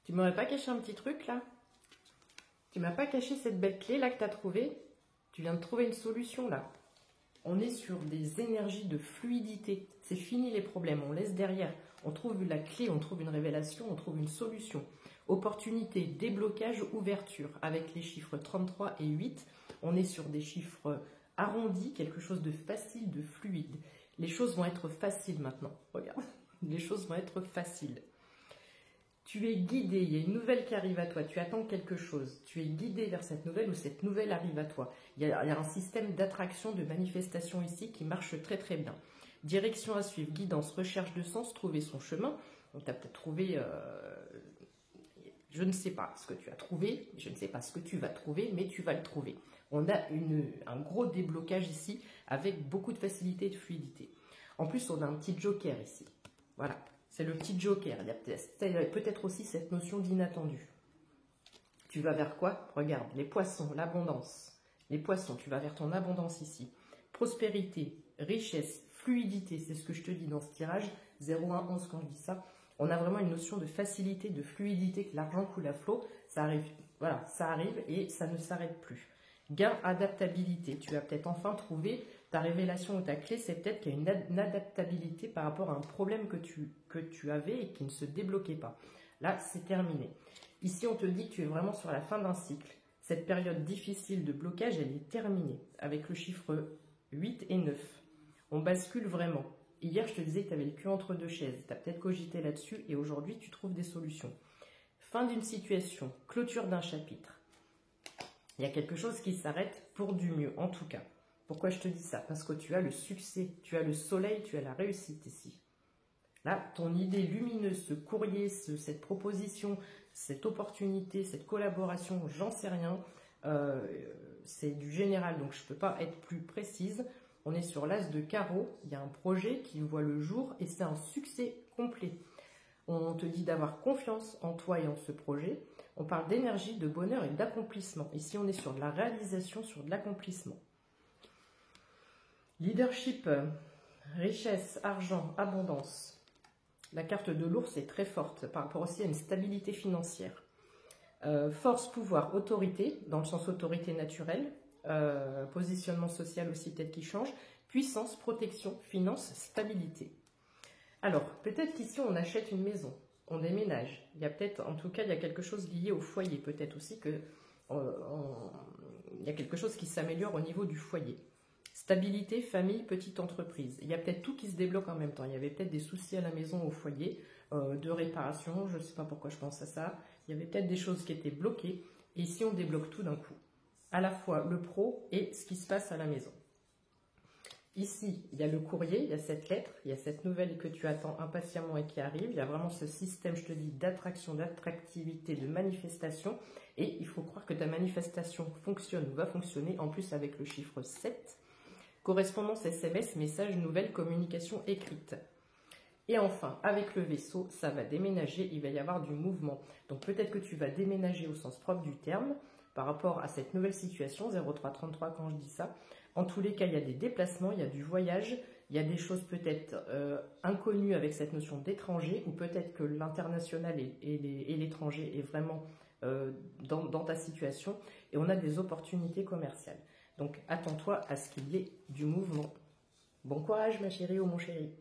Tu m'aurais pas caché un petit truc là? Tu m'as pas caché cette belle clé là que tu as trouvée? Tu viens de trouver une solution là. On est sur des énergies de fluidité. C'est fini les problèmes, on laisse derrière. On trouve la clé, on trouve une révélation, on trouve une solution. Opportunité, déblocage, ouverture. Avec les chiffres 33 et 8, on est sur des chiffres arrondis, quelque chose de facile, de fluide. Les choses vont être faciles maintenant. Regarde, les choses vont être faciles. Tu es guidé, il y a une nouvelle qui arrive à toi, tu attends quelque chose, tu es guidé vers cette nouvelle ou cette nouvelle arrive à toi. Il y a un système d'attraction, de manifestation ici qui marche très très bien. Direction à suivre, guidance, recherche de sens, trouver son chemin. On t'a peut-être trouvé, je ne sais pas ce que tu as trouvé, je ne sais pas ce que tu vas trouver, mais tu vas le trouver. On a un gros déblocage ici avec beaucoup de facilité et de fluidité. En plus, on a un petit joker ici. Voilà. C'est le petit joker. Il y a peut-être aussi cette notion d'inattendu. Tu vas vers quoi? Regarde, les poissons, l'abondance. Les poissons, tu vas vers ton abondance ici. Prospérité, richesse, fluidité, c'est ce que je te dis dans ce tirage. 0,1,11 quand je dis ça. On a vraiment une notion de facilité, de fluidité, que l'argent coule à flot. Ça arrive, voilà, ça arrive et ça ne s'arrête plus. Gain, adaptabilité. Tu as peut-être enfin trouvé ta révélation ou ta clé, c'est peut-être qu'il y a une adaptabilité par rapport à un problème que tu avais et qui ne se débloquait pas. Là, c'est terminé. Ici, on te dit que tu es vraiment sur la fin d'un cycle. Cette période difficile de blocage, elle est terminée avec le chiffre 8 et 9. On bascule vraiment. Hier, je te disais que tu avais le cul entre deux chaises. Tu as peut-être cogité là-dessus et aujourd'hui, tu trouves des solutions. Fin d'une situation, clôture d'un chapitre. Il y a quelque chose qui s'arrête pour du mieux, en tout cas. Pourquoi je te dis ça? Parce que tu as le succès, tu as le soleil, tu as la réussite ici. Là, ton idée lumineuse, ce courrier, cette proposition, cette opportunité, cette collaboration, j'en sais rien. C'est du général, donc je ne peux pas être plus précise. On est sur l'as de carreau, il y a un projet qui voit le jour et c'est un succès complet. On te dit d'avoir confiance en toi et en ce projet. On parle d'énergie, de bonheur et d'accomplissement. Ici, on est sur de la réalisation, sur de l'accomplissement. Leadership, richesse, argent, abondance. La carte de l'ours est très forte par rapport aussi à une stabilité financière. Force, pouvoir, autorité, dans le sens autorité naturelle. Positionnement social aussi peut-être qui change. Puissance, protection, finance, stabilité. Alors, peut-être qu'ici on achète une maison, on déménage. Il y a peut-être, en tout cas, il y a quelque chose lié au foyer. Peut-être aussi que il y a quelque chose qui s'améliore au niveau du foyer. Stabilité, famille, petite entreprise. Il y a peut-être tout qui se débloque en même temps. Il y avait peut-être des soucis à la maison, au foyer, de réparation. Je ne sais pas pourquoi je pense à ça. Il y avait peut-être des choses qui étaient bloquées. Et ici, on débloque tout d'un coup. À la fois le pro et ce qui se passe à la maison. Ici, il y a le courrier, il y a cette lettre, il y a cette nouvelle que tu attends impatiemment et qui arrive. Il y a vraiment ce système, je te dis, d'attraction, d'attractivité, de manifestation. Et il faut croire que ta manifestation fonctionne ou va fonctionner, en plus avec le chiffre 7. Correspondance SMS, message, nouvelle, communication écrite. Et enfin, avec le vaisseau, ça va déménager, il va y avoir du mouvement. Donc peut-être que tu vas déménager au sens propre du terme par rapport à cette nouvelle situation, 0333 quand je dis ça. En tous les cas, il y a des déplacements, il y a du voyage, il y a des choses peut-être inconnues avec cette notion d'étranger, ou peut-être que l'international et l'étranger est vraiment dans ta situation, et on a des opportunités commerciales. Donc attends-toi à ce qu'il y ait du mouvement. Bon courage ma chérie ou mon chéri.